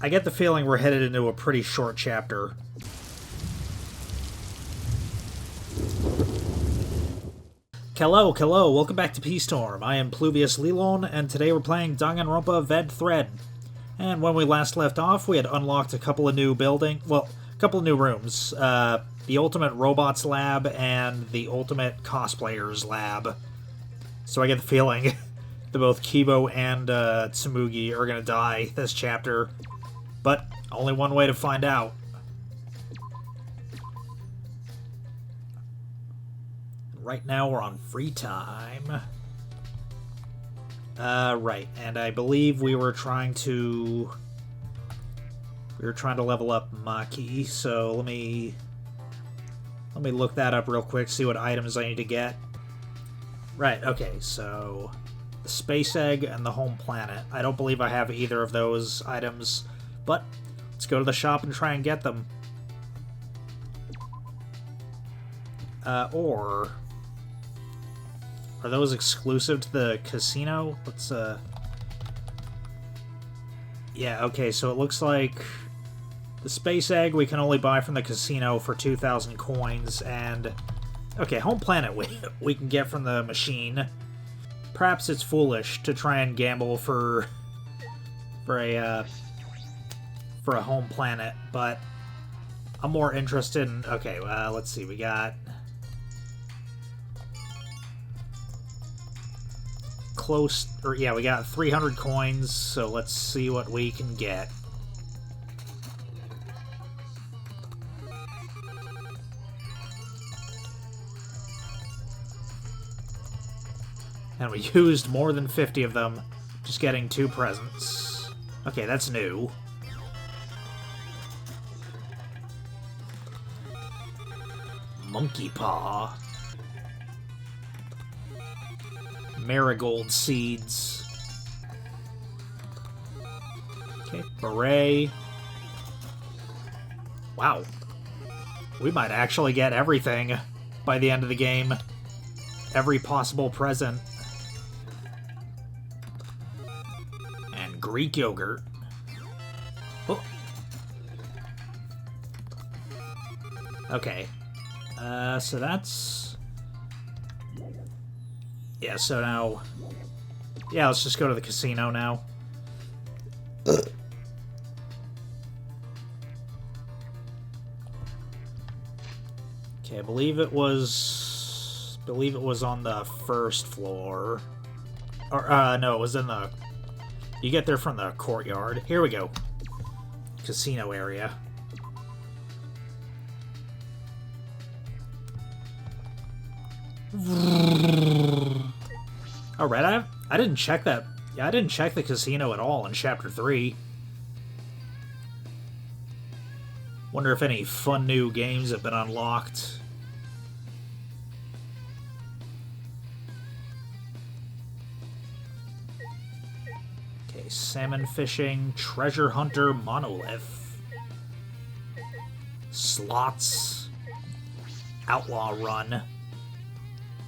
I get the feeling we're headed into a pretty short chapter. Hello, welcome back to Peace-Storm. I am Pluvius Lilon, and today we're playing Danganronpa Ved Thread. And when we last left off, we had unlocked a couple of new rooms. The Ultimate Robots Lab and the Ultimate Cosplayers Lab. So I get the feeling that both Kibo and Tsumugi are gonna die this chapter. But only one way to find out. Right now we're on free time. Right, and I believe we were trying to level up Maki, so let me look that up real quick, see what items I need to get. Right, okay, so the space egg and the home planet. I don't believe I have either of those items, but let's go to the shop and try and get them. Or are those exclusive to the casino? Let's, yeah, okay, so it looks like the space egg we can only buy from the casino for 2,000 coins, and... okay, home planet we can get from the machine. Perhaps it's foolish to try and gamble for a home planet, but I'm more interested in... okay, let's see, we got... we got 300 coins, so let's see what we can get. And we used more than 50 of them, just getting 2 presents. Okay, that's new. Monkey Paw. Marigold seeds. Okay, beret. Wow. We might actually get everything by the end of the game. Every possible present. And Greek yogurt. Oh. Okay. So that's... yeah, so now... yeah, let's just go to the casino now. Okay, I believe it was on the first floor. Or, no, it was in the... you get there from the courtyard. Here we go. Casino area. Alright, I didn't check that. Yeah, I didn't check the casino at all in Chapter 3. Wonder if any fun new games have been unlocked. Okay, salmon fishing, treasure hunter, monolith. Slots. Outlaw Run.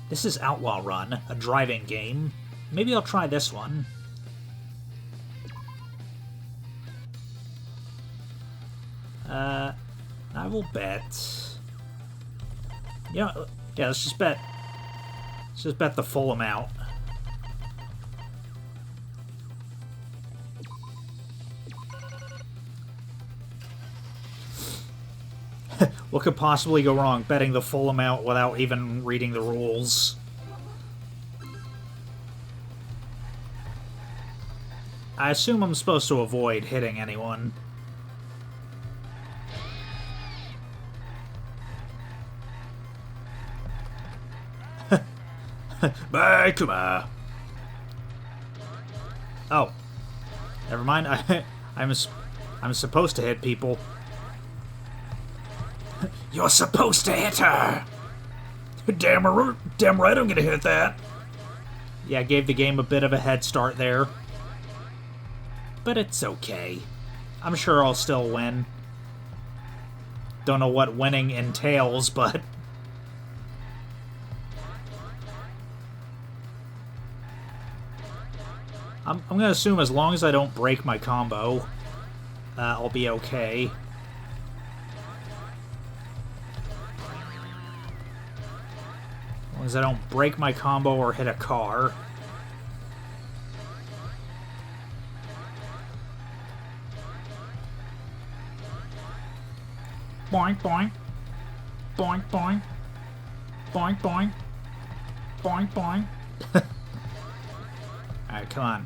This is Outlaw Run, a driving game. Maybe I'll try this one. I will bet... yeah, let's just bet... let's just bet the full amount. What could possibly go wrong betting the full amount without even reading the rules? I assume I'm supposed to avoid hitting anyone. Bye, Kuma! Oh. Never mind, I'm supposed to hit people. You're supposed to hit her! Damn right I'm gonna hit that! Yeah, gave the game a bit of a head start there. But it's okay. I'm sure I'll still win. Don't know what winning entails, but... I'm gonna assume as long as I don't break my combo. I'll be okay. As long as I don't break my combo or hit a car. Boink, boink. Boink, boink. Boink, boink. Boink, boink. Alright, come on.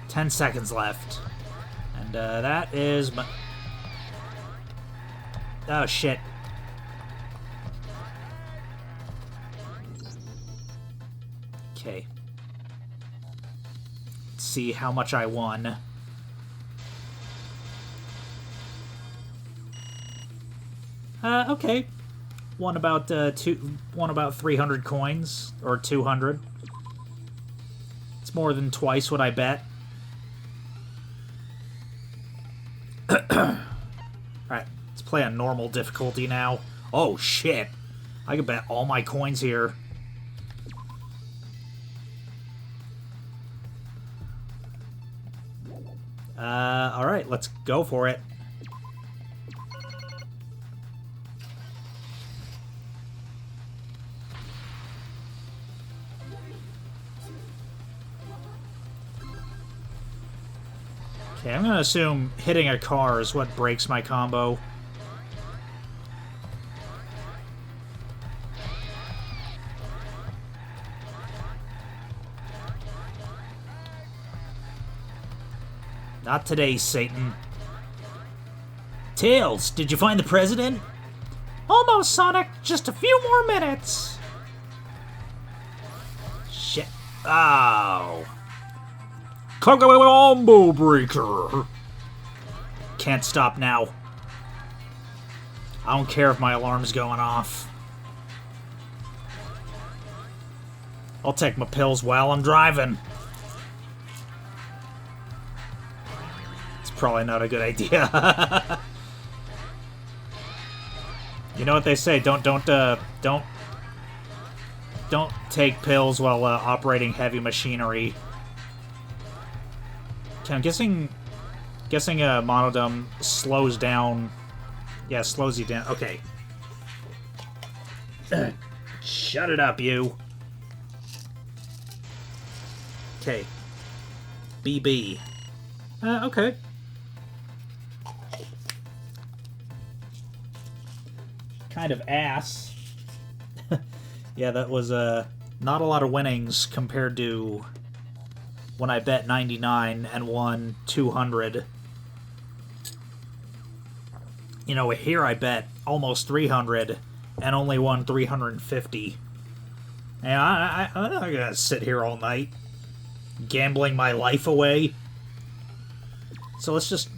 10 seconds left. And, that is my... Oh, shit. Okay. Let's see how much I won. Okay. Won about 300 coins, or 200. It's more than twice what I bet. Alright, let's play on normal difficulty now. Oh, shit. I could bet all my coins here. Alright, let's go for it. Okay, I'm gonna assume hitting a car is what breaks my combo. Not today, Satan. Tails, did you find the president? Almost, Sonic. Just a few more minutes. Shit. Oh. Combo breaker. Can't stop now. I don't care if my alarm's going off. I'll take my pills while I'm driving. It's probably not a good idea. You know what they say? Don't take pills while operating heavy machinery. Okay, I'm guessing Monodum slows down. Yeah, slows you down. Okay. Shut it up, you. Okay. BB. Okay. Kind of ass. Yeah, that was not a lot of winnings compared to when I bet 99 and won 200. You know, here I bet almost 300 and only won 350. And I'm not gonna sit here all night gambling my life away. So let's just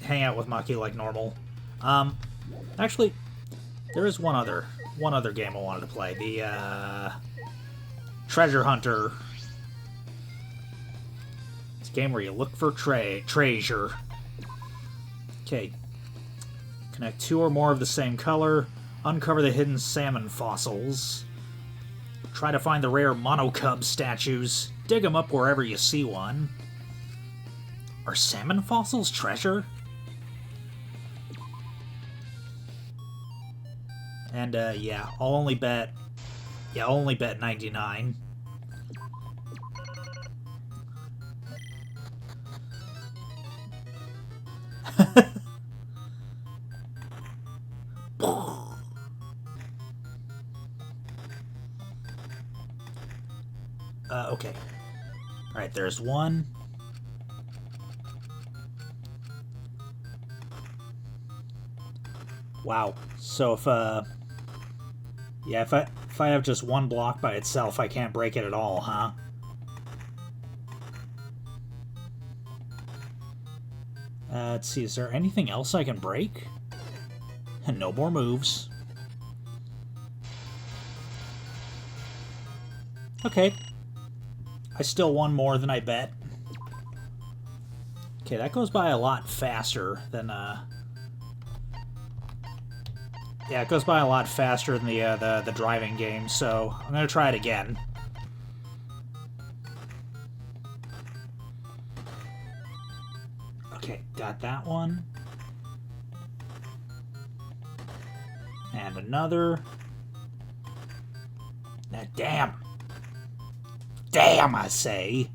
hang out with Maki like normal. Actually, there is one other game I wanted to play. The Treasure Hunter. It's a game where you look for treasure. Okay. Connect two or more of the same color. Uncover the hidden salmon fossils. Try to find the rare monocub statues. Dig them up wherever you see one. Are salmon fossils treasure? And, yeah, I'll only bet 99. Okay. Alright, there's one. Wow. So if I have just one block by itself, I can't break it at all, huh? Let's see, is there anything else I can break? And no more moves. Okay. I still won more than I bet. Okay, that goes by a lot faster than, yeah, it goes by a lot faster than the driving game, so I'm gonna try it again. Okay, got got that one. And another. Damn. Damn, I say.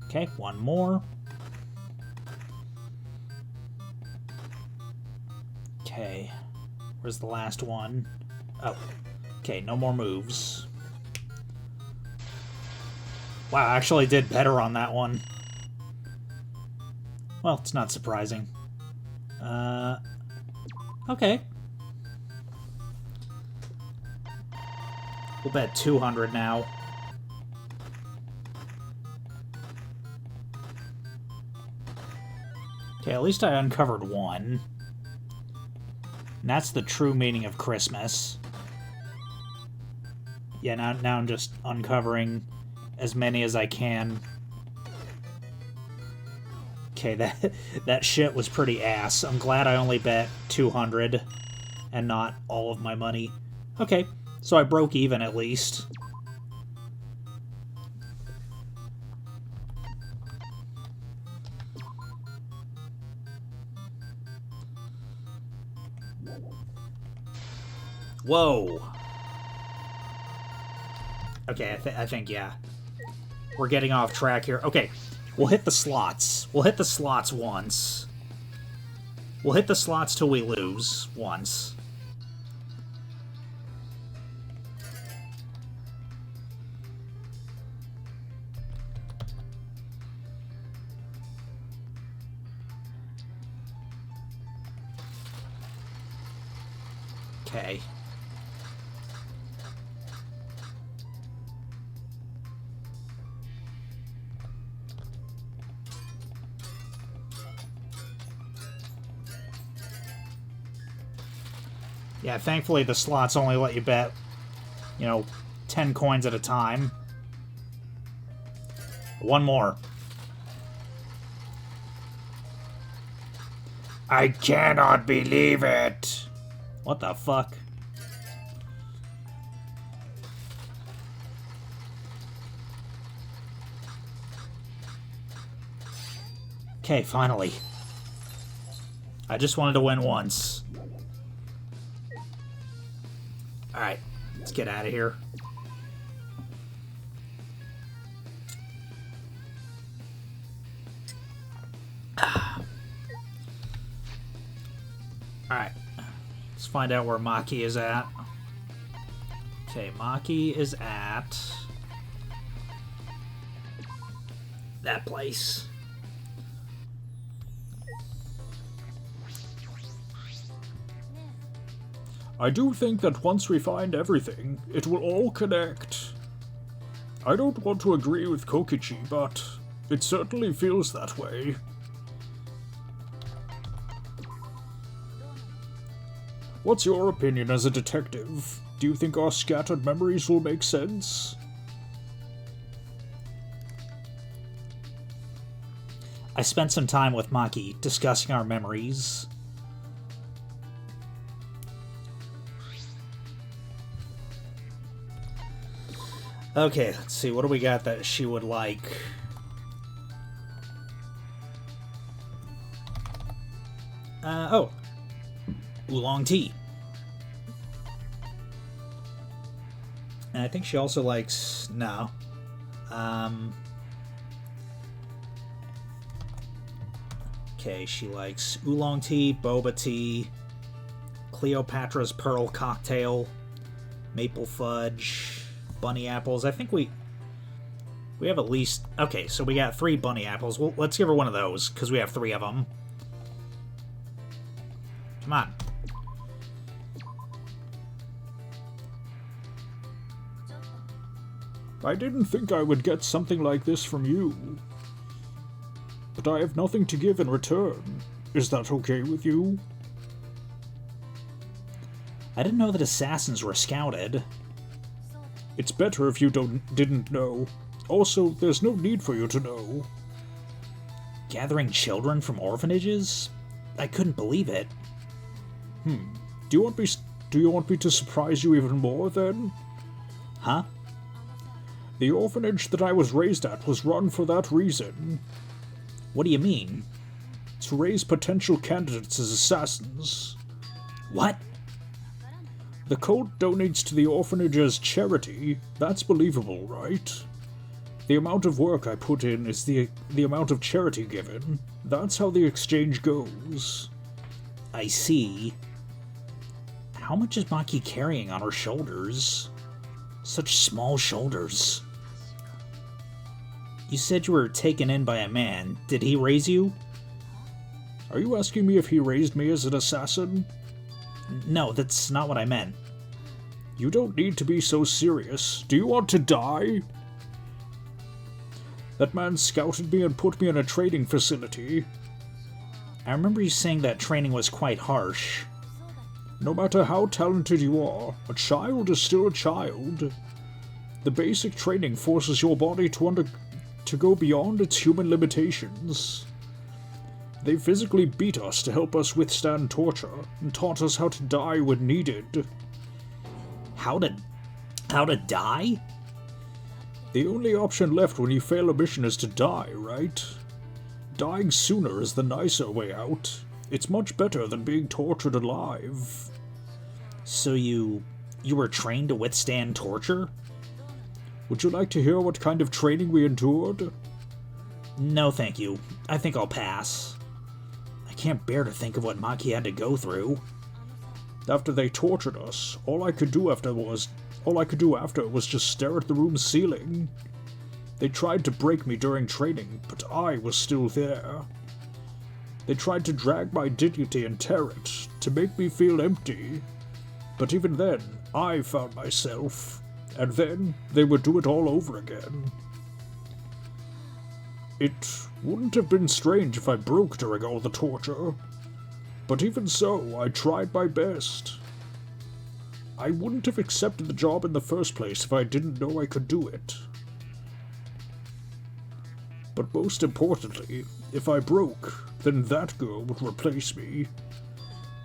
Okay, one more. Okay. Where's the last one? Oh. Okay, no more moves. Wow, I actually did better on that one. Well, it's not surprising. Okay. We'll bet 200 now. Okay, at least I uncovered one. And that's the true meaning of Christmas. Yeah, now I'm just uncovering as many as I can. Okay, that shit was pretty ass. I'm glad I only bet 200 and not all of my money. Okay, so I broke even at least. Whoa. Okay, I think, yeah. We're getting off track here. Okay, we'll hit the slots. We'll hit the slots once. We'll hit the slots till we lose once. Okay. Yeah, thankfully the slots only let you bet, 10 coins at a time. One more. I cannot believe it! What the fuck? Okay, finally. I just wanted to win once. Alright, let's get out of here. Alright, let's find out where Maki is at. Okay, Maki is at that place. I do think that once we find everything, it will all connect. I don't want to agree with Kokichi, but it certainly feels that way. What's your opinion as a detective? Do you think our scattered memories will make sense? I spent some time with Maki discussing our memories. Okay, let's see, what do we got that she would like? Oh. Oolong tea. And I think she also likes... No. Okay, she likes oolong tea, boba tea, Cleopatra's Pearl cocktail, maple fudge, bunny apples. I think we have at least... Okay, so we got 3 bunny apples. Well, let's give her one of those, because we have 3 of them. Come on. I didn't think I would get something like this from you. But I have nothing to give in return. Is that okay with you? I didn't know that assassins were scouted. It's better if you didn't know. Also, there's no need for you to know. Gathering children from orphanages? I couldn't believe it. Do you want me to surprise you even more, then? Huh? The orphanage that I was raised at was run for that reason. What do you mean? To raise potential candidates as assassins. What? The cult donates to the orphanage as charity. That's believable, right? The amount of work I put in is the amount of charity given. That's how the exchange goes. I see. How much is Maki carrying on her shoulders? Such small shoulders. You said you were taken in by a man. Did he raise you? Are you asking me if he raised me as an assassin? No, that's not what I meant. You don't need to be so serious. Do you want to die? That man scouted me and put me in a training facility. I remember you saying that training was quite harsh. No matter how talented you are, a child is still a child. The basic training forces your body to go beyond its human limitations. They physically beat us to help us withstand torture, and taught us how to die when needed. How to die? The only option left when you fail a mission is to die, right? Dying sooner is the nicer way out. It's much better than being tortured alive. So you were trained to withstand torture? Would you like to hear what kind of training we endured? No, thank you. I think I'll pass. I can't bear to think of what Maki had to go through. After they tortured us, all I could do after was just stare at the room's ceiling. They tried to break me during training, but I was still there. They tried to drag my dignity and tear it, to make me feel empty. But even then, I found myself, and then they would do it all over again. It wouldn't have been strange if I broke during all the torture. But even so, I tried my best. I wouldn't have accepted the job in the first place if I didn't know I could do it. But most importantly, if I broke, then that girl would replace me.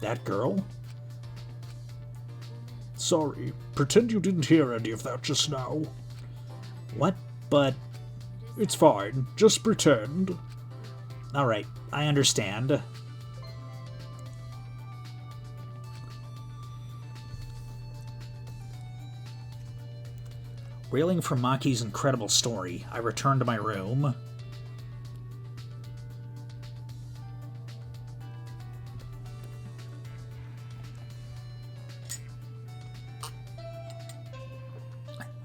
That girl? Sorry, pretend you didn't hear any of that just now. What? But... It's fine, just pretend. Alright, I understand. Reeling from Maki's incredible story, I returned to my room.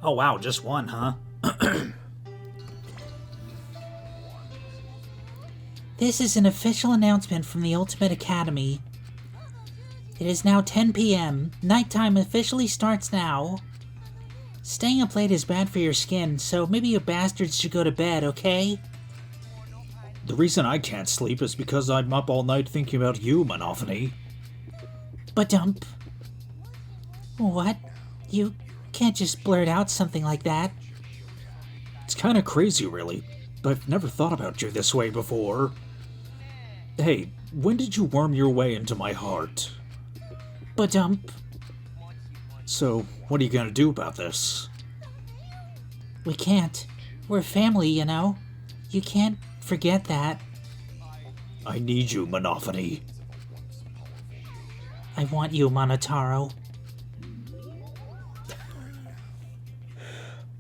Oh wow, just one, huh? This is an official announcement from the Ultimate Academy. It is now 10 p.m. Nighttime officially starts now. Staying up late is bad for your skin, so maybe you bastards should go to bed, okay? The reason I can't sleep is because I'm up all night thinking about you, Monophony. Ba-dump. What? You can't just blurt out something like that. It's kind of crazy, really. I've never thought about you this way before. Hey, when did you worm your way into my heart? Ba-dump. So, what are you gonna do about this? We can't. We're family, you know. You can't forget that. I need you, Monophony. I want you, Monotaro.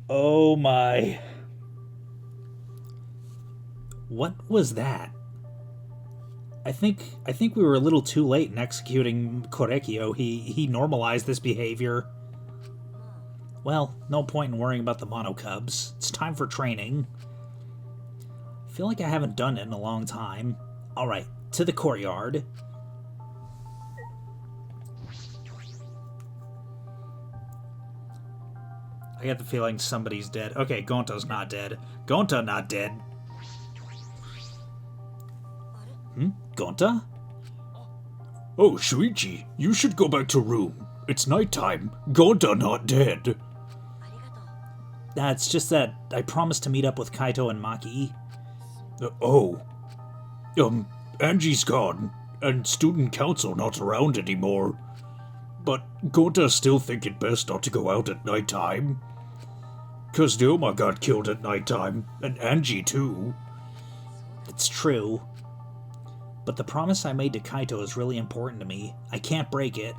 Oh my. What was that? I think we were a little too late in executing Korekio. He normalized this behavior. Well, no point in worrying about the Mono Cubs. It's time for training. I feel like I haven't done it in a long time. Alright, to the courtyard. I get the feeling somebody's dead. Okay, Gonta's not dead. Gonta not dead. Gonta? Oh, Shuichi, you should go back to room. It's nighttime. Gonta not dead. It's just that I promised to meet up with Kaito and Maki. Angie's gone, and student council not around anymore. But Gonta still think it best not to go out at nighttime. 'Cause Dilma got killed at nighttime, and Angie too. It's true. But the promise I made to Kaito is really important to me. I can't break it.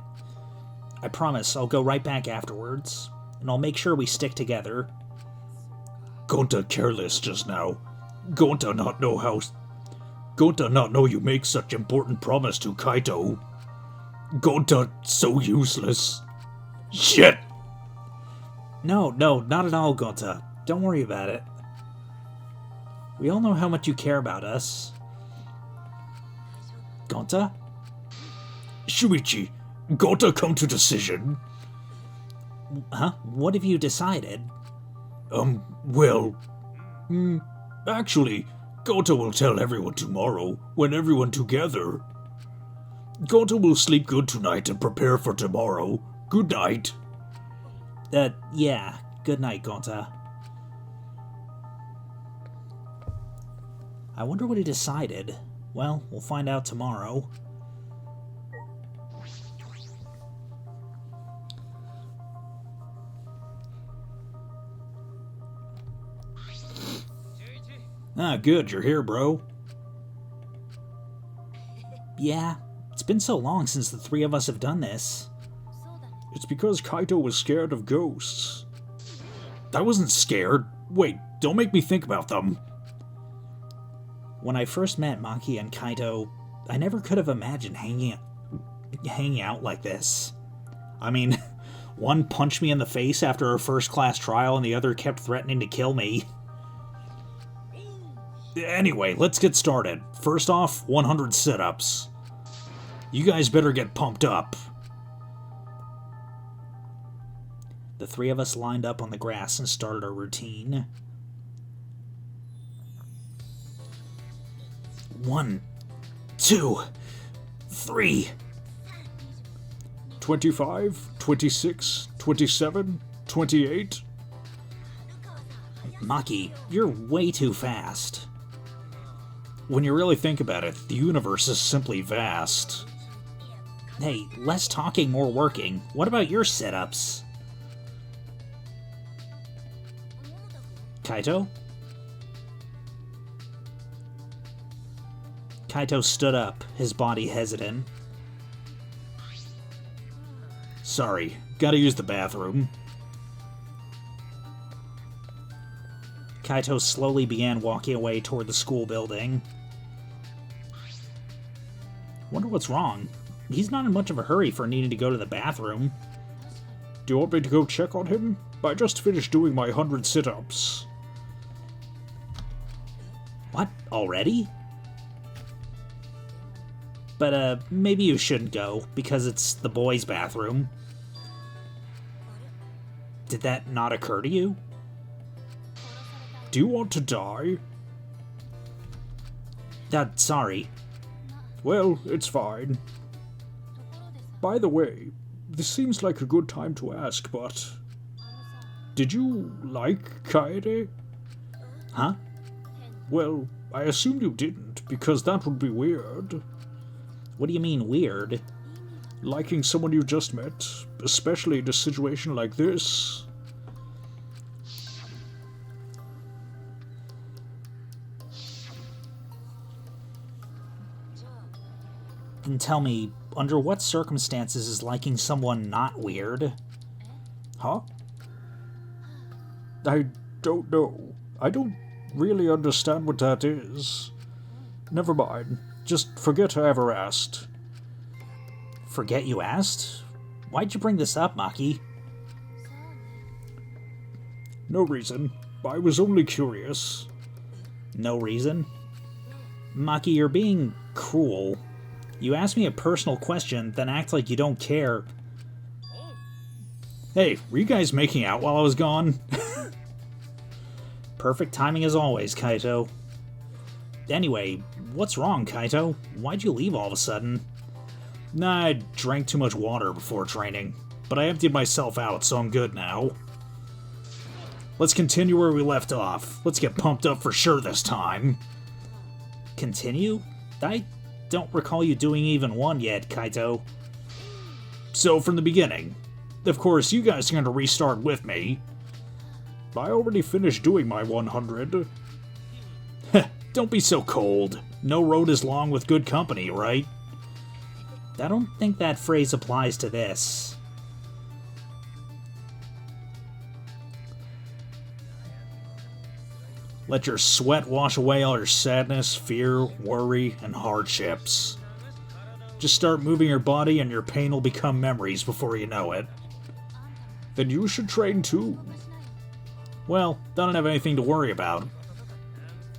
I promise I'll go right back afterwards, and I'll make sure we stick together. Gonta careless just now. Gonta not know you make such important promise to Kaito. Gonta so useless. Shit! No, not at all, Gonta. Don't worry about it. We all know how much you care about us. Gonta? Shuichi, Gonta come to decision. Huh? What have you decided? Actually, Gonta will tell everyone tomorrow, when everyone together. Gonta will sleep good tonight and prepare for tomorrow. Good night. Yeah. Good night, Gonta. I wonder what he decided. Well, we'll find out tomorrow. Ah, good, you're here, bro. Yeah, it's been so long since the three of us have done this. It's because Kaito was scared of ghosts. I wasn't scared. Wait, don't make me think about them. When I first met Maki and Kaito, I never could have imagined hanging out like this. I mean, one punched me in the face after our first class trial and the other kept threatening to kill me. Anyway, let's get started. First off, 100 sit-ups. You guys better get pumped up. The three of us lined up on the grass and started our routine. 1, 2, 3. 25, 26, 27, 28. Maki, you're way too fast. When you really think about it, the universe is simply vast. Hey, less talking, more working. What about your sit-ups? Kaito? Kaito stood up, his body hesitant. Sorry, gotta use the bathroom. Kaito slowly began walking away toward the school building. Wonder what's wrong. He's not in much of a hurry for needing to go to the bathroom. Do you want me to go check on him? I just finished doing my 100 sit-ups. What? Already? But, maybe you shouldn't go, because it's the boys' bathroom. Did that not occur to you? Do you want to die? Sorry. Well, it's fine. By the way, this seems like a good time to ask, but... Did you like Kaede? Huh? Well, I assumed you didn't, because that would be weird. What do you mean, weird? Liking someone you just met, especially in a situation like this. Then tell me, under what circumstances is liking someone not weird? Huh? I don't know. I don't really understand what that is. Never mind. Just forget I ever asked. Forget you asked? Why'd you bring this up, Maki? No reason. I was only curious. No reason? Maki, you're being cruel. You ask me a personal question, then act like you don't care. Hey, were you guys making out while I was gone? Perfect timing as always, Kaito. Anyway, what's wrong, Kaito? Why'd you leave all of a sudden? Nah, I drank too much water before training, but I emptied myself out, so I'm good now. Let's continue where we left off. Let's get pumped up for sure this time. Continue? I don't recall you doing even one yet, Kaito. So, from the beginning. Of course, you guys are going to restart with me. I already finished doing my 100. Don't be so cold. No road is long with good company, right? I don't think that phrase applies to this. Let your sweat wash away all your sadness, fear, worry, and hardships. Just start moving your body and your pain will become memories before you know it. Then you should train too. Well, I don't have anything to worry about.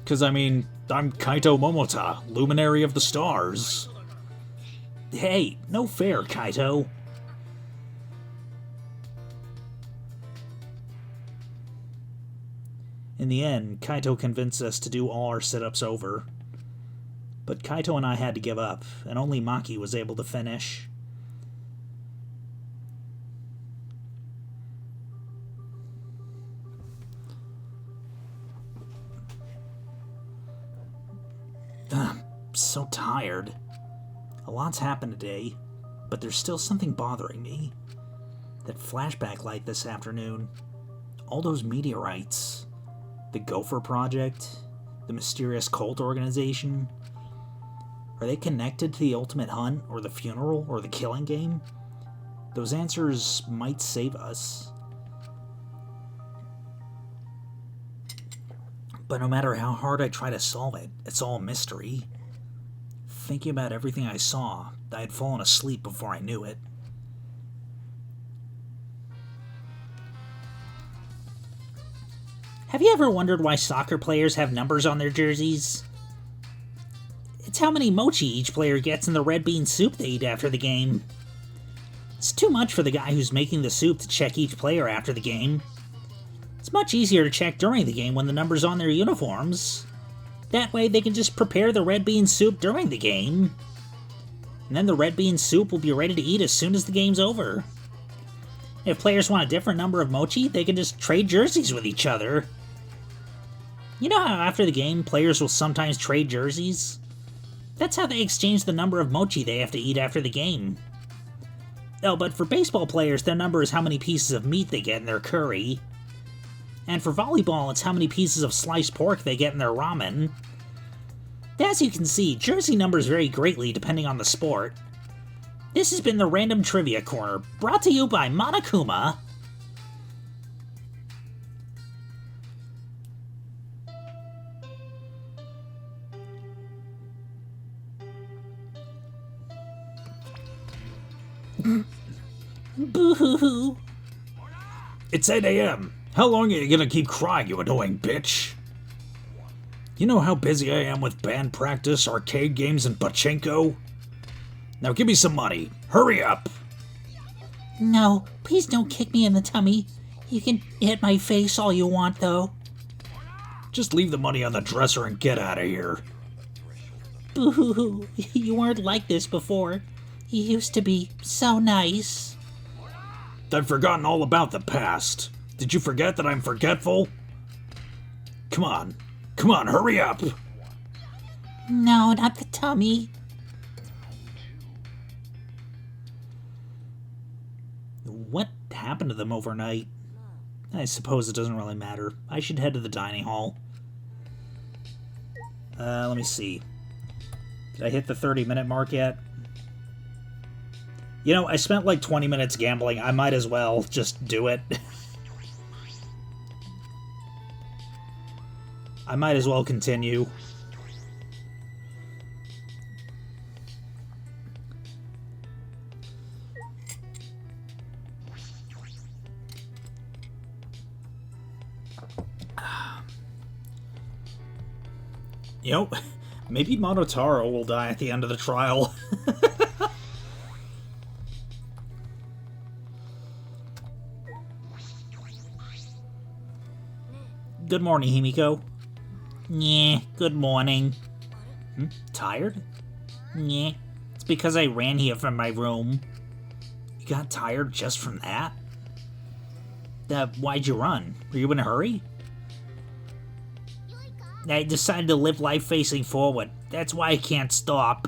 'Cause I mean, I'm Kaito Momota, Luminary of the Stars. Hey, no fair, Kaito. In the end, Kaito convinced us to do all our sit-ups over. But Kaito and I had to give up, and only Maki was able to finish. I'm so tired. A lot's happened today, but there's still something bothering me. That flashback light this afternoon. All those meteorites. The Gopher Project. The mysterious cult organization. Are they connected to the Ultimate Hunt, or the funeral, or the Killing Game? Those answers might save us. But no matter how hard I try to solve it, it's all a mystery. Thinking about everything I saw, I had fallen asleep before I knew it. Have you ever wondered why soccer players have numbers on their jerseys? It's how many mochi each player gets in the red bean soup they eat after the game. It's too much for the guy who's making the soup to check each player after the game. It's much easier to check during the game when the number's on their uniforms. That way they can just prepare the red bean soup during the game. And then the red bean soup will be ready to eat as soon as the game's over. If players want a different number of mochi, they can just trade jerseys with each other. You know how after the game, players will sometimes trade jerseys? That's how they exchange the number of mochi they have to eat after the game. Oh, but for baseball players, their number is how many pieces of meat they get in their curry. And for volleyball, it's how many pieces of sliced pork they get in their ramen. As you can see, jersey numbers vary greatly depending on the sport. This has been the Random Trivia Corner, brought to you by Monokuma. Boo-hoo-hoo. It's 8 a.m. How long are you gonna keep crying, you annoying bitch? You know how busy I am with band practice, arcade games, and pachinko? Now give me some money. Hurry up! No, please don't kick me in the tummy. You can hit my face all you want, though. Just leave the money on the dresser and get out of here. Boo-hoo-hoo. You weren't like this before. You used to be so nice. I've forgotten all about the past. Did you forget that I'm forgetful? Come on, hurry up! No, not the tummy. What happened to them overnight? I suppose it doesn't really matter. I should head to the dining hall. Let me see. Did I hit the 30-minute mark yet? You know, I spent like 20 minutes gambling. I might as well just do it. I might as well continue. You know, maybe Monotaro will die at the end of the trial. Good morning, Himiko. Yeah, good morning. Tired? Yeah, it's because I ran here from my room. You got tired just from that? Why'd you run? Were you in a hurry? I decided to live life facing forward. That's why I can't stop.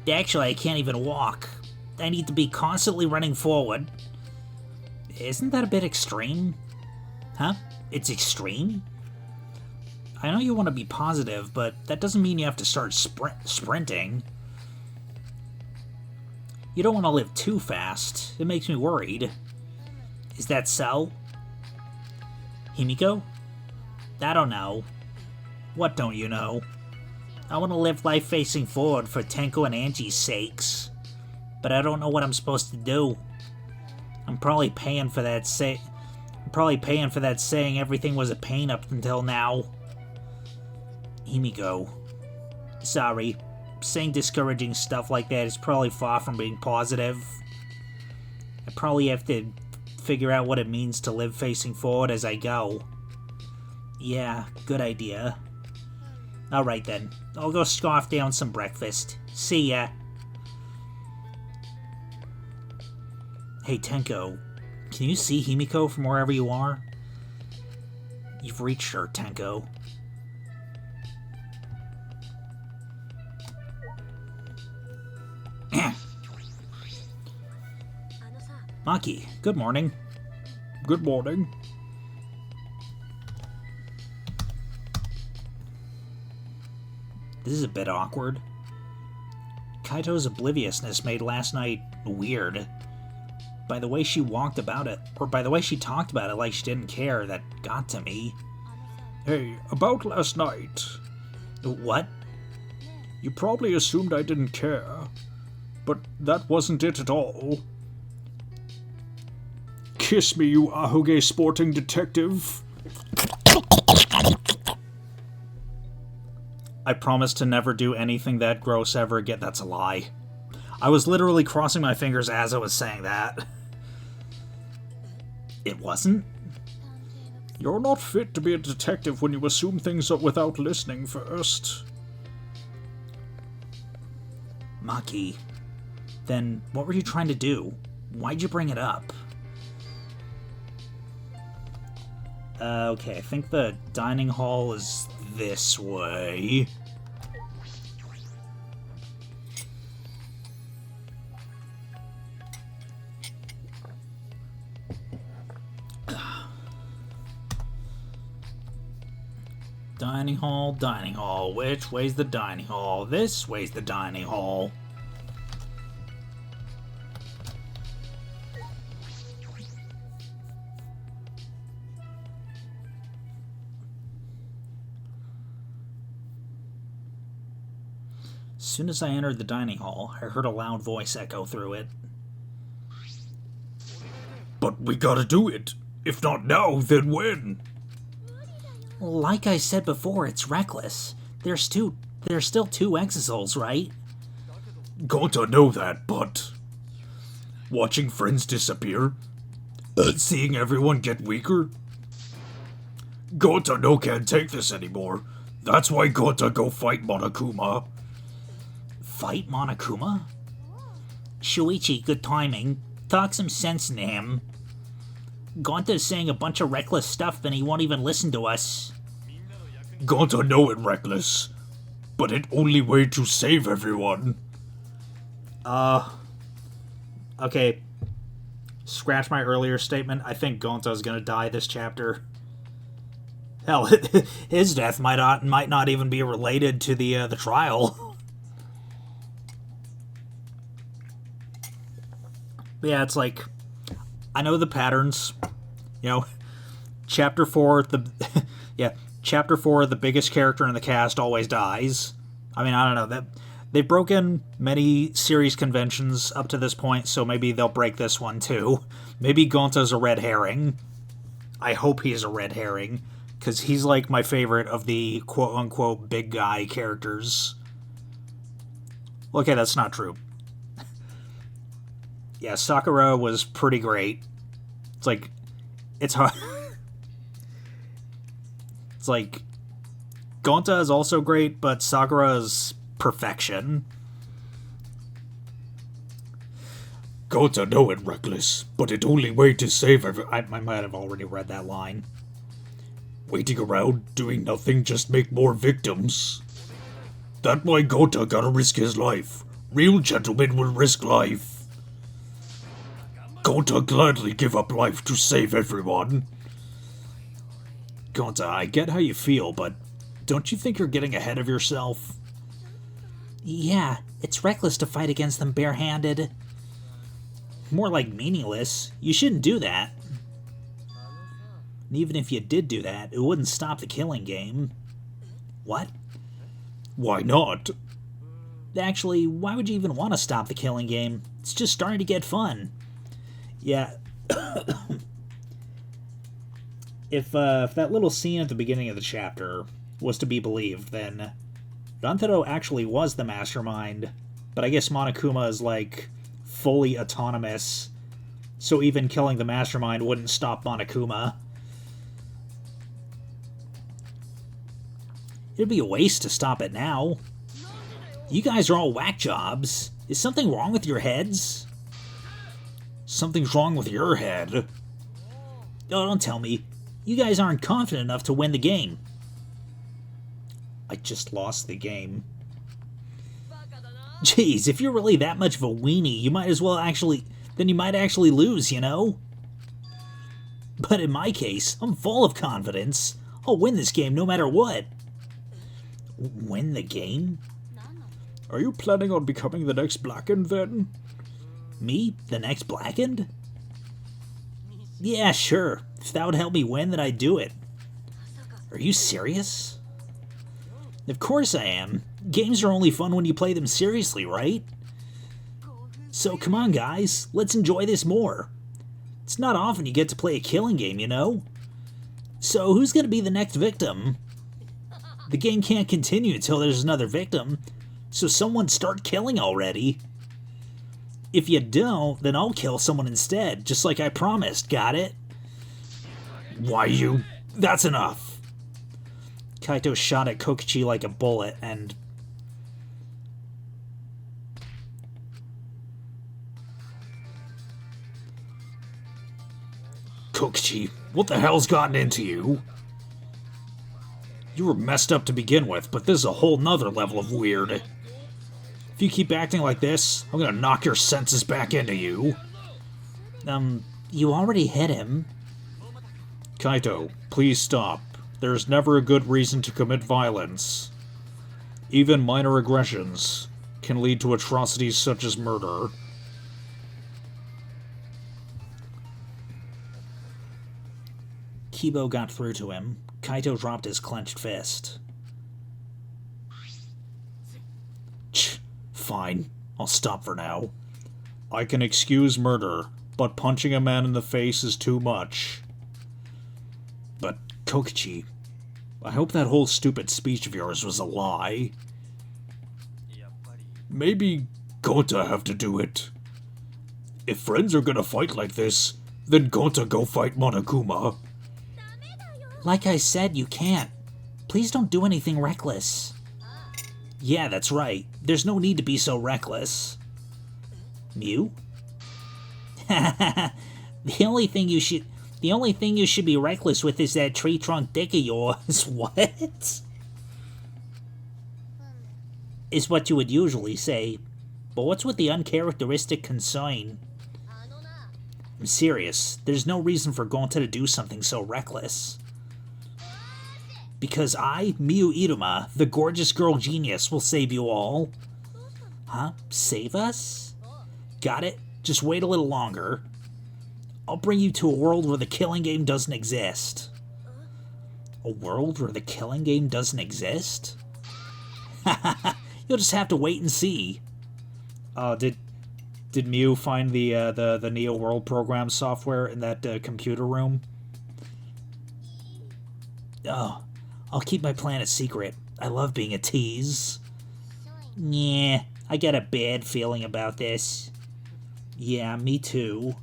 Actually, I can't even walk. I need to be constantly running forward. Isn't that a bit extreme? Huh? It's extreme? I know you want to be positive, but that doesn't mean you have to start sprinting. You don't want to live too fast. It makes me worried. Is that so? Himiko? I don't know. What don't you know? I want to live life facing forward for Tenko and Angie's sakes. But I don't know what I'm supposed to do. I'm probably paying for that saying everything was a pain up until now. Himiko. Sorry. Saying discouraging stuff like that is probably far from being positive. I probably have to figure out what it means to live facing forward as I go. Yeah, good idea. Alright then, I'll go scarf down some breakfast. See ya. Hey Tenko, can you see Himiko from wherever you are? You've reached her, Tenko. Maki, good morning. Good morning. This is a bit awkward. Kaito's obliviousness made last night weird. By the way she talked about it like she didn't care, that got to me. Hey, about last night. What? You probably assumed I didn't care, but that wasn't it at all. Kiss me, you Ahoge sporting detective. I promise to never do anything that gross ever again. That's a lie. I was literally crossing my fingers as I was saying that. It wasn't? You're not fit to be a detective when you assume things without listening first. Maki, then what were you trying to do? Why'd you bring it up? Okay, I think the dining hall is this way. Dining hall, dining hall. Which way's the dining hall? This way's the dining hall. As soon as I entered the dining hall, I heard a loud voice echo through it. But we gotta do it. If not now, then when? Like I said before, it's reckless. There's still 2 exisouls, right? Gotta know that, but... watching friends disappear? Seeing everyone get weaker? Gotta no can't take this anymore. That's why Gotta go fight Monokuma. Fight Monokuma? Shuichi, good timing. Talk some sense into him. Gonta's saying a bunch of reckless stuff and he won't even listen to us. Gonta know it reckless, but it only way to save everyone. Okay. Scratch my earlier statement. I think Gonta's gonna die this chapter. Hell, his death might not even be related to the trial. But yeah, it's like, I know the patterns. You know, chapter 4, Chapter 4, the biggest character in the cast always dies. I mean, I don't know. They've broken many series conventions up to this point, so maybe they'll break this one too. Maybe Gonta's a red herring. I hope he's a red herring, because he's like my favorite of the quote-unquote big guy characters. Okay, that's not true. Yeah, Sakura was pretty great. It's like, it's hard. It's like, Gonta is also great, but Sakura is perfection. Gonta know it reckless, but it only way to save I might have already read that line. Waiting around, doing nothing, just make more victims. That why Gonta gotta risk his life. Real gentlemen will risk life. Gonta gladly give up life to save everyone. Gonta, I get how you feel, but don't you think you're getting ahead of yourself? Yeah, it's reckless to fight against them barehanded. More like meaningless. You shouldn't do that. And even if you did do that, it wouldn't stop the killing game. What? Why not? Actually, why would you even want to stop the killing game? It's just starting to get fun. Yeah. If that little scene at the beginning of the chapter was to be believed, then Rantaro actually was the mastermind, but I guess Monokuma is, like, fully autonomous, so even killing the mastermind wouldn't stop Monokuma. It'd be a waste to stop it now. You guys are all whack jobs. Is something wrong with your heads? Something's wrong with your head. Oh, don't tell me. You guys aren't confident enough to win the game. I just lost the game. Jeez, if you're really that much of a weenie, you might actually lose, you know? But in my case, I'm full of confidence. I'll win this game no matter what. Win the game? Are you planning on becoming the next Blackened, then? Me? The next Blackened? Yeah, sure. If that would help me win, then I'd do it. Are you serious? Of course I am. Games are only fun when you play them seriously, right? So come on, guys. Let's enjoy this more. It's not often you get to play a killing game, you know? So who's gonna be the next victim? The game can't continue until there's another victim, so someone start killing already. If you don't, then I'll kill someone instead, just like I promised, got it? Why you... That's enough. Kaito shot at Kokichi like a bullet, and... Kokichi, what the hell's gotten into you? You were messed up to begin with, but this is a whole nother level of weird. If you keep acting like this, I'm gonna knock your senses back into you. You already hit him. Kaito, please stop. There's never a good reason to commit violence. Even minor aggressions can lead to atrocities such as murder. Kibo got through to him. Kaito dropped his clenched fist. Fine, I'll stop for now. I can excuse murder, but punching a man in the face is too much. But, Kokichi, I hope that whole stupid speech of yours was a lie. Maybe Gonta have to do it. If friends are gonna fight like this, then Gonta go fight Monokuma. Like I said, you can't. Please don't do anything reckless. Yeah, that's right. There's no need to be so reckless. Mew? The only thing you should be reckless with is that tree trunk dick of yours. What? Is what you would usually say. But what's with the uncharacteristic concern? I'm serious. There's no reason for Gonta to do something so reckless. Because I, Miyu Iruma, the gorgeous girl genius, will save you all. Huh? Save us? Got it? Just wait a little longer. I'll bring you to a world where the killing game doesn't exist. A world where the killing game doesn't exist? You'll just have to wait and see. Did Miyu find the Neo World program software in that computer room? Oh, I'll keep my plan a secret. I love being a tease. Yeah, I got a bad feeling about this. Yeah, me too.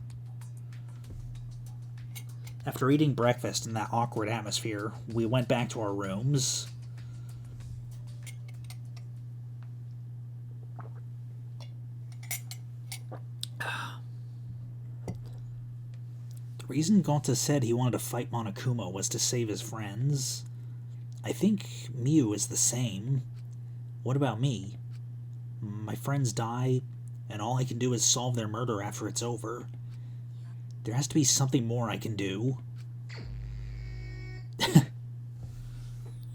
After eating breakfast in that awkward atmosphere, we went back to our rooms. The reason Gonta said he wanted to fight Monokuma was to save his friends. I think Miyu is the same. What about me? My friends die, and all I can do is solve their murder after it's over. There has to be something more I can do.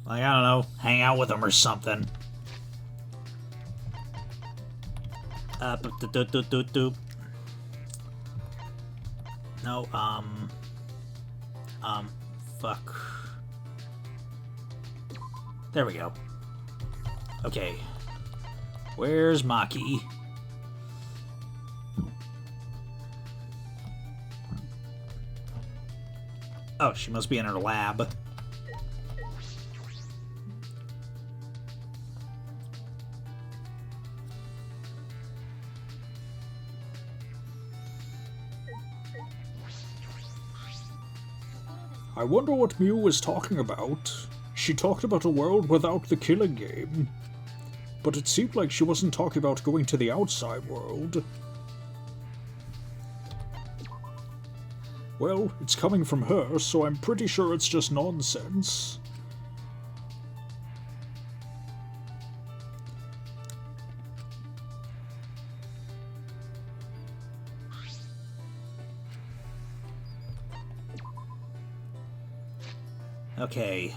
Like, I don't know, hang out with him or something. No, fuck. There we go. Okay. Where's Maki? Oh, she must be in her lab. I wonder what Mew was talking about. She talked about a world without the killing game. But it seemed like she wasn't talking about going to the outside world. Well, it's coming from her, so I'm pretty sure it's just nonsense. Okay.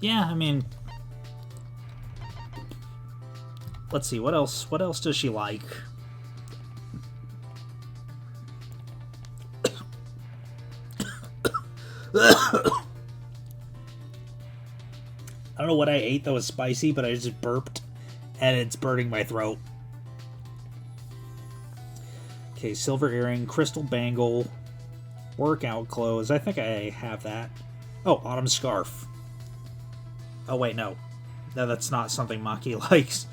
Yeah, I mean, let's see, what else does she like? I don't know what I ate that was spicy, but I just burped, and it's burning my throat. Okay, silver earring, crystal bangle, workout clothes. I think I have that. Oh, autumn scarf. Oh, wait, no. No, that's not something Maki likes.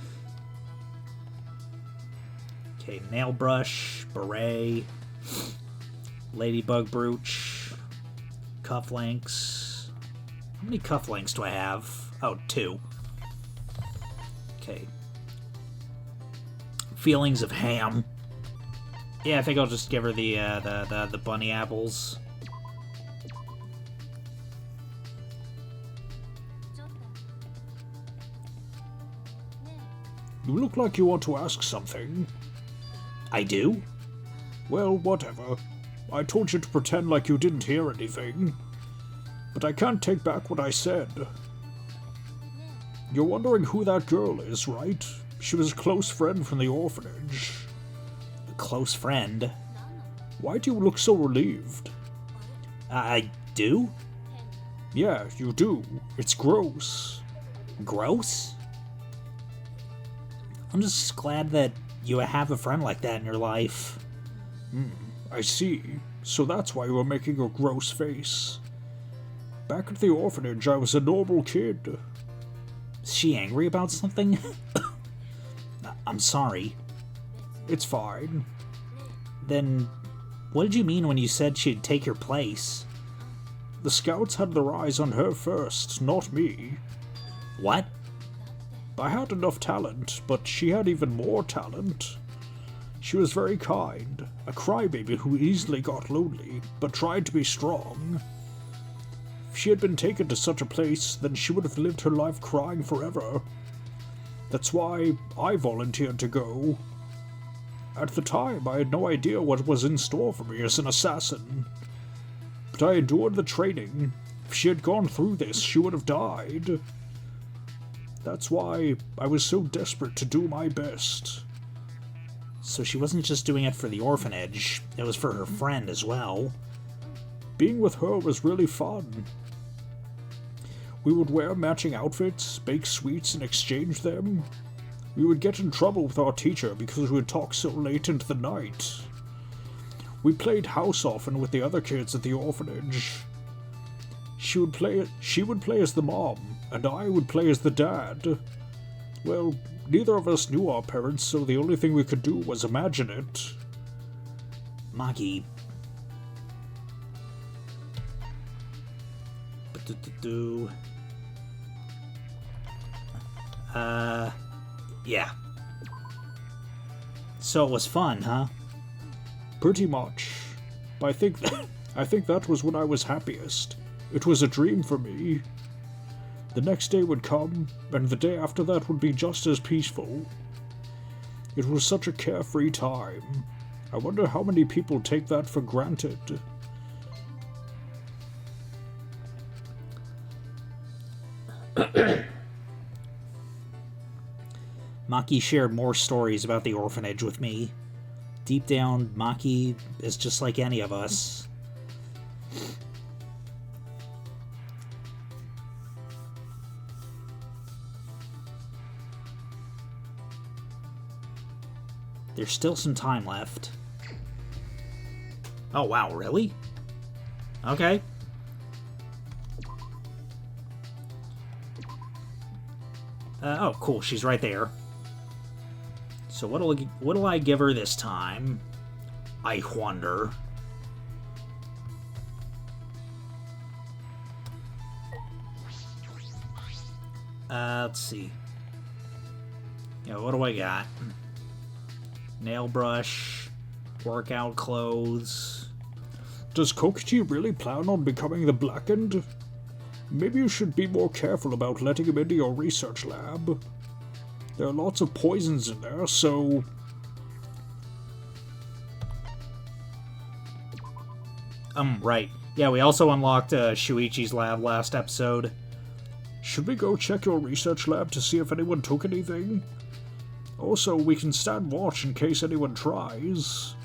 Okay, nail brush, beret, ladybug brooch, cufflinks. How many cufflinks do I have? Oh, 2. Okay. Feelings of ham. Yeah, I think I'll just give her the bunny apples. You look like you want to ask something. I do? Well, whatever. I told you to pretend like you didn't hear anything. But I can't take back what I said. You're wondering who that girl is, right? She was a close friend from the orphanage. A close friend? Why do you look so relieved? I do? Yeah, you do. It's gross. Gross? I'm just glad that you have a friend like that in your life. I see. So that's why you were making a gross face. Back at the orphanage, I was a normal kid. Is she angry about something? I'm sorry. It's fine. Then, what did you mean when you said she'd take your place? The scouts had their eyes on her first, not me. What? I had enough talent, but she had even more talent. She was very kind, a crybaby who easily got lonely, but tried to be strong. If she had been taken to such a place, then she would have lived her life crying forever. That's why I volunteered to go. At the time, I had no idea what was in store for me as an assassin. But I endured the training. If she had gone through this, she would have died. That's why I was so desperate to do my best. So she wasn't just doing it for the orphanage, it was for her friend as well. Being with her was really fun. We would wear matching outfits, bake sweets, and exchange them. We would get in trouble with our teacher because we would talk so late into the night. We played house often with the other kids at the orphanage. She would play as the mom, and I would play as the dad. Well, neither of us knew our parents, so the only thing we could do was imagine it. Maki. Yeah. So it was fun, huh? Pretty much. I think that was when I was happiest. It was a dream for me. The next day would come, and the day after that would be just as peaceful. It was such a carefree time. I wonder how many people take that for granted. Maki shared more stories about the orphanage with me. Deep down, Maki is just like any of us. There's still some time left. Oh wow, really? Okay. Oh, cool, she's right there. So what'll I give her this time? I wonder. Let's see. Yeah, what do I got? Nail brush, workout clothes. Does Kokichi really plan on becoming the Blackened? Maybe you should be more careful about letting him into your research lab. There are lots of poisons in there, so... Right. Yeah, we also unlocked Shuichi's lab last episode. Should we go check your research lab to see if anyone took anything? Also, we can stand watch in case anyone tries.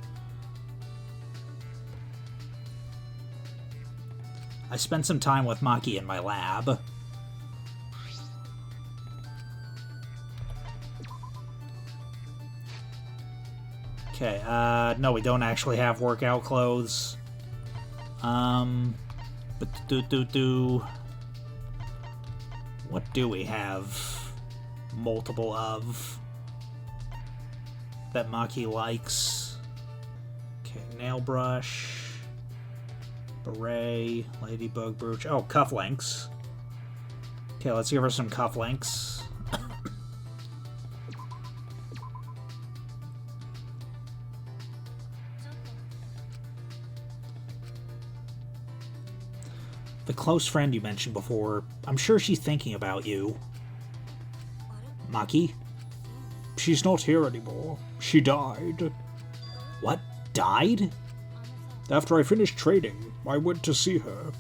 I spent some time with Maki in my lab. Okay, no, we don't actually have workout clothes. But what do we have multiple of that Maki likes? Okay, nail brush, beret, ladybug brooch. Oh, cufflinks. Okay, let's give her some cufflinks. The close friend you mentioned before, I'm sure she's thinking about you. Maki? She's not here anymore. She died. What? Died? After I finished training, I went to see her.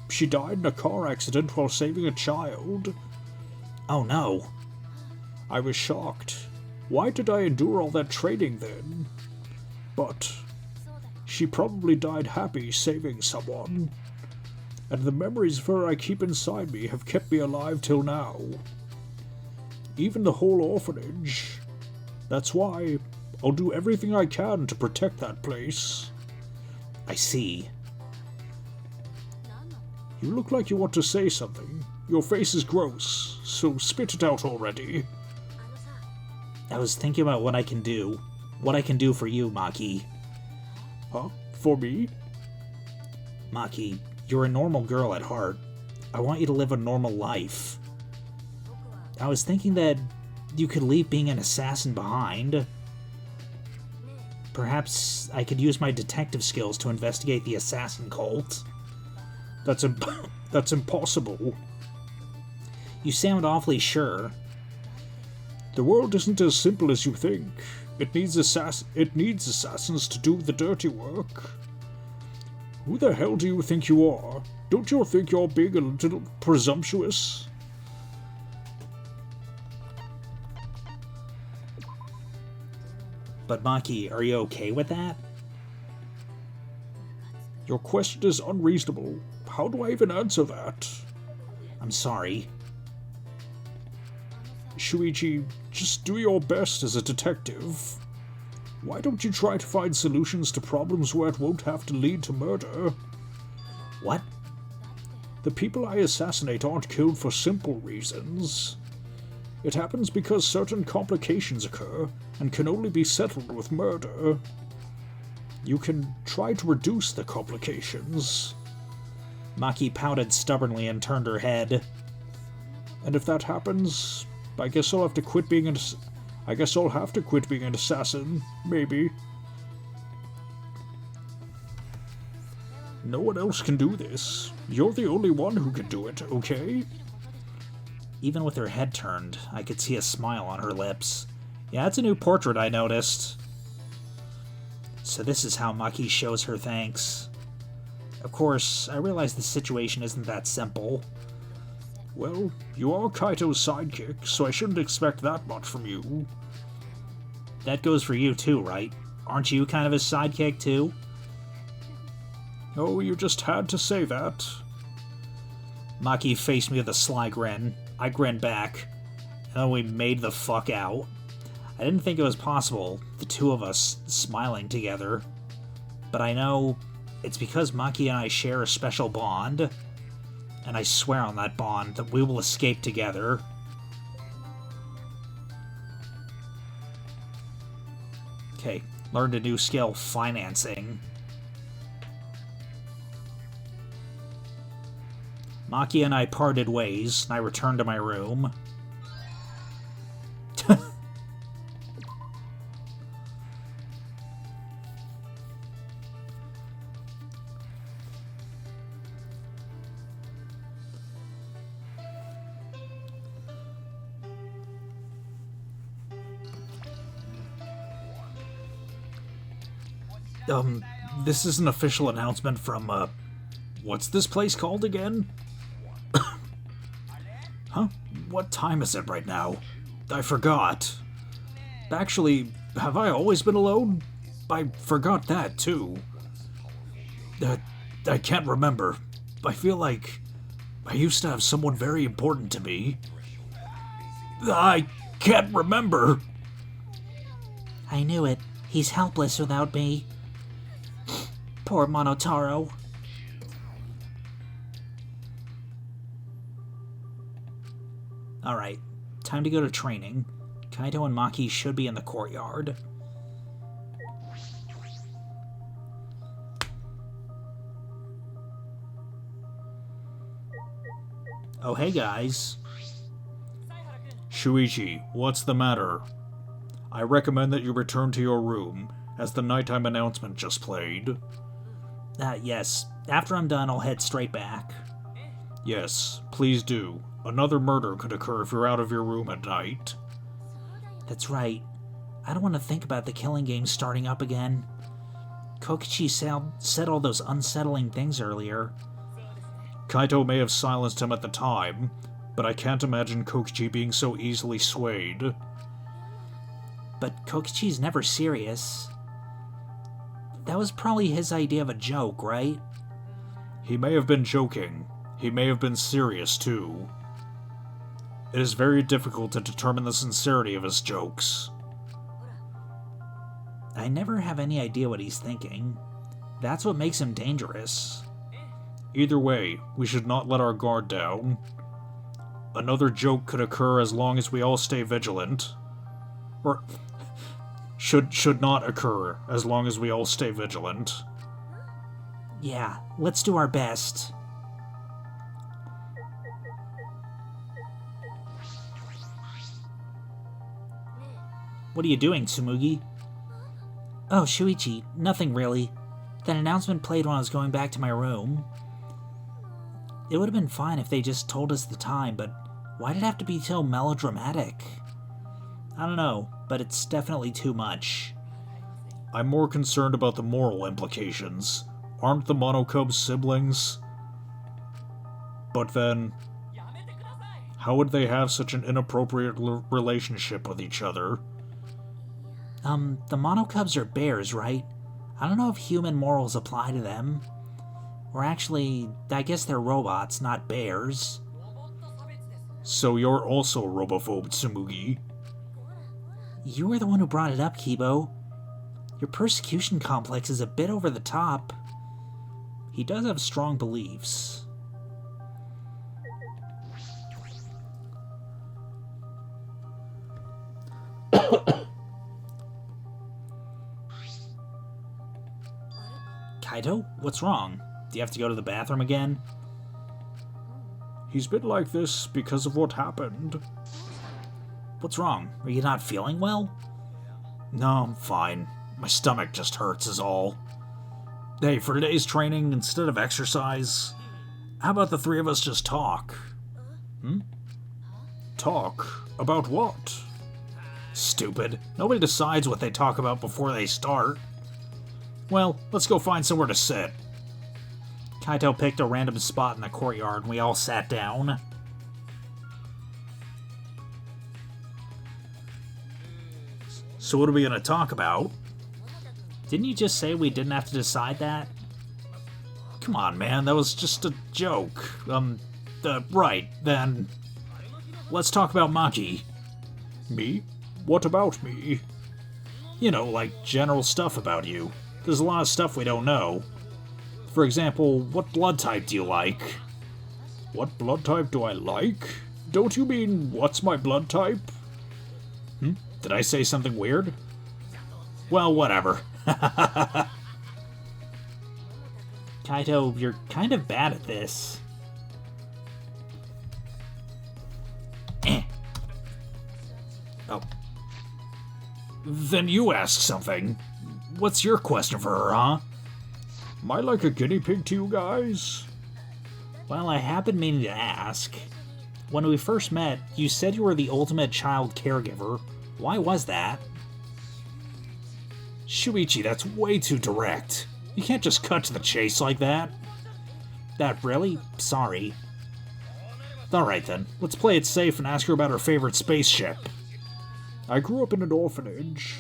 She died in a car accident while saving a child. Oh no. I was shocked. Why did I endure all that training then? But she probably died happy saving someone. And the memories of her I keep inside me have kept me alive till now. Even the whole orphanage. That's why I'll do everything I can to protect that place. I see. You look like you want to say something. Your face is gross, so spit it out already. I was thinking about what I can do. What I can do for you, Maki. Huh? For me? Maki, you're a normal girl at heart. I want you to live a normal life. I was thinking that you could leave being an assassin behind. Perhaps I could use my detective skills to investigate the assassin cult. That's impossible. You sound awfully sure. The world isn't as simple as you think. It needs assassins to do the dirty work. Who the hell do you think you are? Don't you think you're being a little presumptuous? But Maki, are you okay with that? Your question is unreasonable. How do I even answer that? I'm sorry. Shuichi, just do your best as a detective. Why don't you try to find solutions to problems where it won't have to lead to murder? What? The people I assassinate aren't killed for simple reasons. It happens because certain complications occur and can only be settled with murder. You can try to reduce the complications. Maki pouted stubbornly and turned her head. And if that happens, I guess I'll have to quit being an assassin, maybe. No one else can do this. You're the only one who can do it, okay? Even with her head turned, I could see a smile on her lips. Yeah, it's a new portrait I noticed. So this is how Maki shows her thanks. Of course, I realize the situation isn't that simple. Well, you are Kaito's sidekick, so I shouldn't expect that much from you. That goes for you too, right? Aren't you kind of his sidekick too? Oh, you just had to say that. Maki faced me with a sly grin. I grinned back, and then we made the fuck out. I didn't think it was possible, the two of us smiling together. But I know it's because Maki and I share a special bond, and I swear on that bond that we will escape together. Okay, learned a new skill, financing. Maki and I parted ways, and I returned to my room. This is an official announcement from, what's this place called again? Huh? What time is it right now? I forgot. Actually, have I always been alone? I forgot that, too. I can't remember. I feel like I used to have someone very important to me. I can't remember. I knew it. He's helpless without me. Poor Monotaro. Alright, time to go to training. Kaito and Maki should be in the courtyard. Oh, hey guys. Shuichi, what's the matter? I recommend that you return to your room, as the nighttime announcement just played. Yes. After I'm done, I'll head straight back. Yes, please do. Another murder could occur if you're out of your room at night. That's right. I don't want to think about the killing game starting up again. Kokichi said all those unsettling things earlier. Kaito may have silenced him at the time, but I can't imagine Kokichi being so easily swayed. But Kokichi's never serious. That was probably his idea of a joke, right? He may have been joking. He may have been serious, too. It is very difficult to determine the sincerity of his jokes. I never have any idea what he's thinking. That's what makes him dangerous. Either way, we should not let our guard down. Another joke could occur as long as we all stay vigilant. Or should not occur as long as we all stay vigilant. Yeah, let's do our best. What are you doing, Tsumugi? Oh, Shuichi, nothing really. That announcement played when I was going back to my room. It would have been fine if they just told us the time, but why did it have to be so melodramatic? I don't know, but it's definitely too much. I'm more concerned about the moral implications. Aren't the Monokubs siblings? But then, how would they have such an inappropriate relationship with each other? The Monokubs are bears, right? I don't know if human morals apply to them. Or actually, I guess they're robots, not bears. So you're also robophobe, Tsumugi? You were the one who brought it up, Kibo. Your persecution complex is a bit over the top. He does have strong beliefs. Kaito, what's wrong? Do you have to go to the bathroom again? He's been like this because of what happened. What's wrong? Are you not feeling well? No, I'm fine. My stomach just hurts is all. Hey, for today's training, instead of exercise, how about the three of us just talk? Talk? About what? Stupid. Nobody decides what they talk about before they start. Well, let's go find somewhere to sit. Kaito picked a random spot in the courtyard and we all sat down. So what are we gonna talk about? Didn't you just say we didn't have to decide that? Come on, man, that was just a joke. Right, then. Let's talk about Maki. Me? What about me? You know, like general stuff about you. There's a lot of stuff we don't know. For example, what blood type do you like? What blood type do I like? Don't you mean, what's my blood type? Did I say something weird? Well, whatever. Kaito, you're kind of bad at this. Oh. Then you ask something. What's your question for her, huh? Am I like a guinea pig to you guys? Well, I have been meaning to ask. When we first met, you said you were the ultimate child caregiver. Why was that? Shuichi, that's way too direct. You can't just cut to the chase like that. That really? Sorry. Alright then, let's play it safe and ask her about her favorite spaceship. I grew up in an orphanage.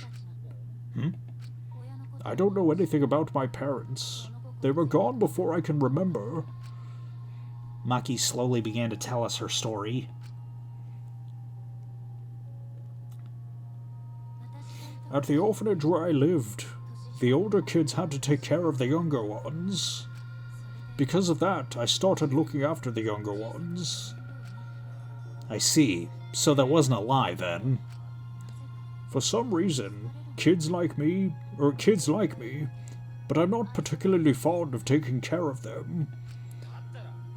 I don't know anything about my parents. They were gone before I can remember. Maki slowly began to tell us her story. At the orphanage where I lived, the older kids had to take care of the younger ones. Because of that, I started looking after the younger ones. I see. So that wasn't a lie then. For some reason, kids like me, but I'm not particularly fond of taking care of them.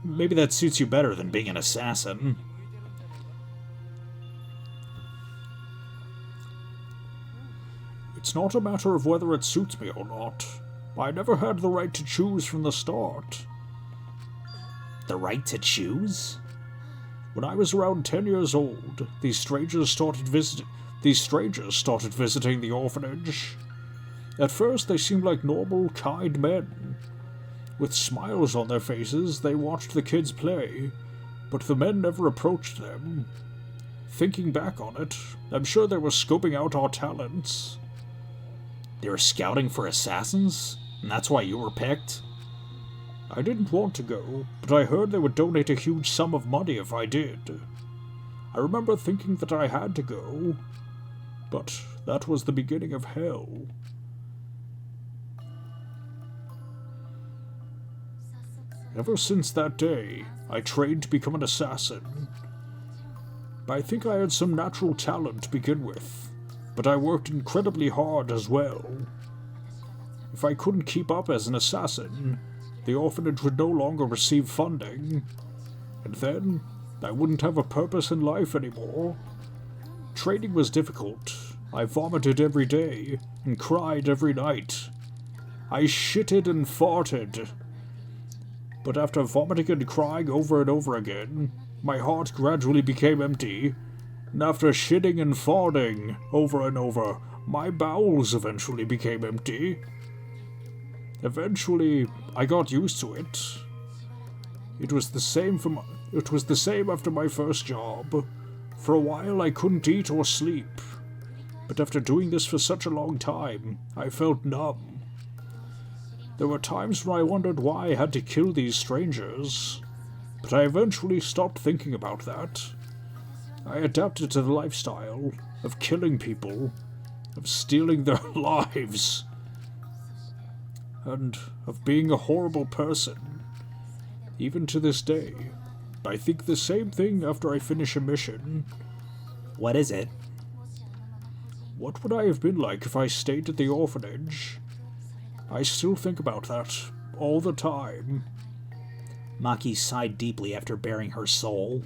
Maybe that suits you better than being an assassin. It's not a matter of whether it suits me or not. I never had the right to choose from the start. The right to choose? When I was around 10 years old, these strangers started visiting the orphanage. At first, they seemed like normal, kind men. With smiles on their faces, they watched the kids play, but the men never approached them. Thinking back on it, I'm sure they were scoping out our talents. They were scouting for assassins? And that's why you were picked? I didn't want to go, but I heard they would donate a huge sum of money if I did. I remember thinking that I had to go, but that was the beginning of hell. Ever since that day, I trained to become an assassin. I think I had some natural talent to begin with, but I worked incredibly hard as well. If I couldn't keep up as an assassin, the orphanage would no longer receive funding, and then I wouldn't have a purpose in life anymore. Training was difficult. I vomited every day and cried every night. I shitted and farted. But after vomiting and crying over and over again, my heart gradually became empty, and after shitting and farting over and over, my bowels eventually became empty. Eventually, I got used to it. It was the same after my first job. For a while, I couldn't eat or sleep. But after doing this for such a long time, I felt numb. There were times when I wondered why I had to kill these strangers, but I eventually stopped thinking about that. I adapted to the lifestyle of killing people, of stealing their lives, and of being a horrible person. Even to this day, I think the same thing after I finish a mission. What is it? What would I have been like if I stayed at the orphanage? I still think about that all the time. Maki sighed deeply after baring her soul.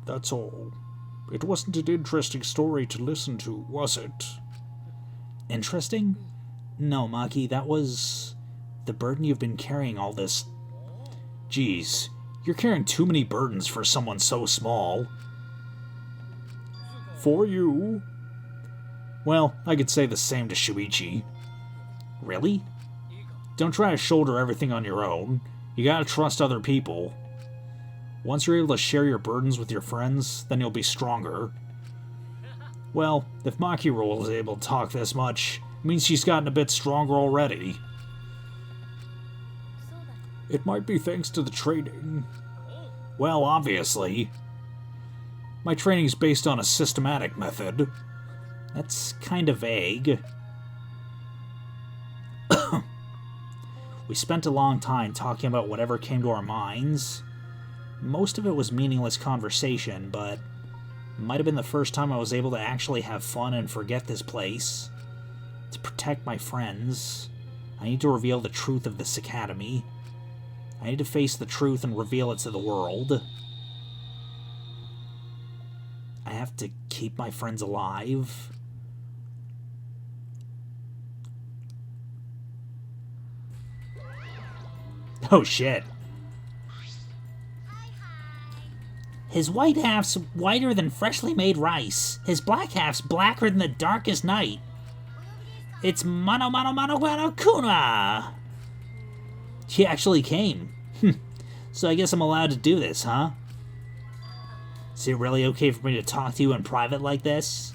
That's all. It wasn't an interesting story to listen to, was it? Interesting? No, Maki, that was the burden you've been carrying all this. Geez, you're carrying too many burdens for someone so small. For you? Well, I could say the same to Shuichi. Really? Don't try to shoulder everything on your own. You gotta trust other people. Once you're able to share your burdens with your friends, then you'll be stronger. Well, if Makiro is able to talk this much, it means she's gotten a bit stronger already. It might be thanks to the training. Well, obviously. My training's based on a systematic method. That's kind of vague. We spent a long time talking about whatever came to our minds. Most of it was meaningless conversation, but it might have been the first time I was able to actually have fun and forget this place. To protect my friends, I need to reveal the truth of this academy. I need to face the truth and reveal it to the world. I have to keep my friends alive. Oh shit. His white half's whiter than freshly made rice. His black half's blacker than the darkest night. It's Mano Mano Mano Mano Kuna! She actually came. So I guess I'm allowed to do this, huh? Is it really okay for me to talk to you in private like this?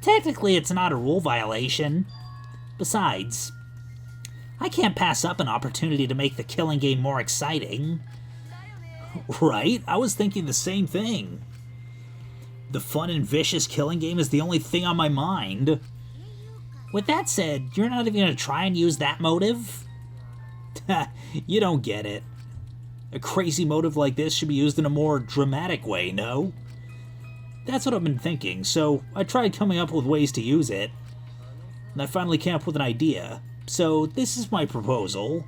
Technically, it's not a rule violation. Besides, I can't pass up an opportunity to make the killing game more exciting. Right? I was thinking the same thing. The fun and vicious killing game is the only thing on my mind. With that said, you're not even going to try and use that motive? You don't get it. A crazy motive like this should be used in a more dramatic way, no? That's what I've been thinking, so I tried coming up with ways to use it. And I finally came up with an idea. So this is my proposal.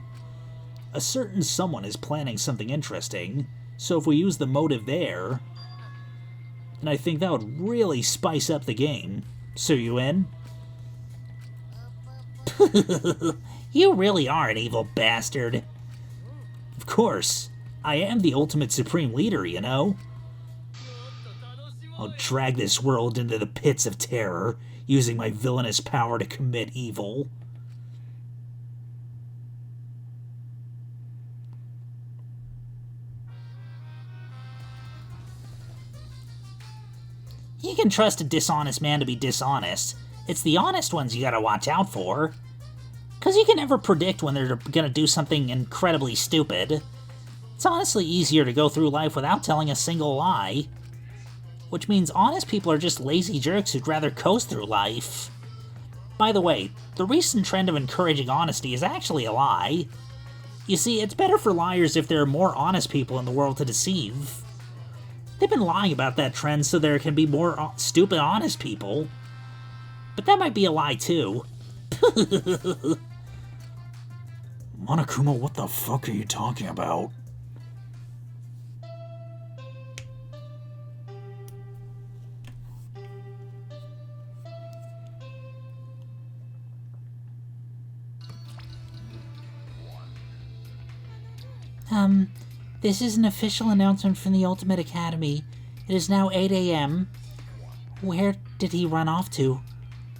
A certain someone is planning something interesting, so if we use the motive there, then I think that would really spice up the game. So you in? You really are an evil bastard. Of course. I am the ultimate supreme leader, you know? I'll drag this world into the pits of terror, using my villainous power to commit evil. You can trust a dishonest man to be dishonest. It's the honest ones you gotta watch out for. 'Cause you can never predict when they're gonna do something incredibly stupid. It's honestly easier to go through life without telling a single lie. Which means honest people are just lazy jerks who'd rather coast through life. By the way, the recent trend of encouraging honesty is actually a lie. You see, it's better for liars if there are more honest people in the world to deceive. They've been lying about that trend so there can be more stupid honest people. But that might be a lie too. Monokuma, what the fuck are you talking about? This is an official announcement from the Ultimate Academy. It is now 8 a.m. Where did he run off to?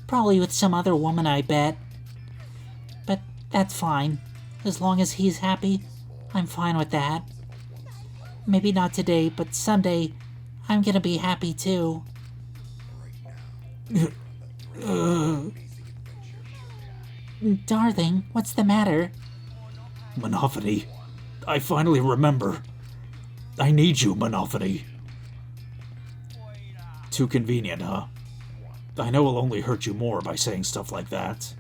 Probably with some other woman, I bet. But that's fine. As long as he's happy, I'm fine with that. Maybe not today, but someday, I'm gonna be happy too. Darling, what's the matter? Monophony. I finally remember. I need you, Monophony. Too convenient, huh? I know it'll only hurt you more by saying stuff like that.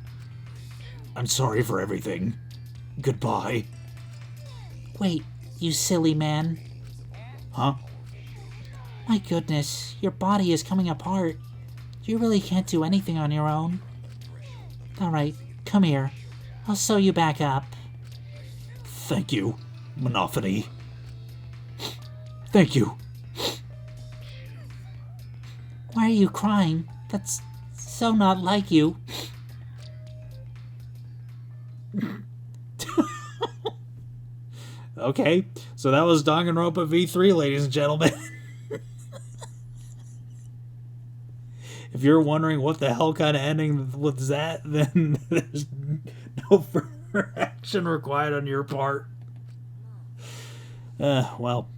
I'm sorry for everything. Goodbye. Wait, you silly man. Huh? My goodness, your body is coming apart. You really can't do anything on your own. Alright, come here. I'll sew you back up. Thank you, Monophony. Thank you. Why are you crying? That's so not like you. Okay, so that was Danganronpa V3, ladies and gentlemen. If you're wondering what the hell kind of ending was that, then there's no further action required on your part. Well,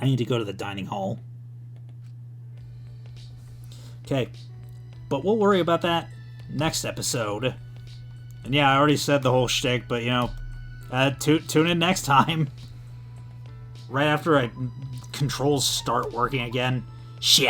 I need to go to the dining hall. Okay, but we'll worry about that next episode. And yeah, I already said the whole shtick, but tune in next time. Right after controls start working again. Shit.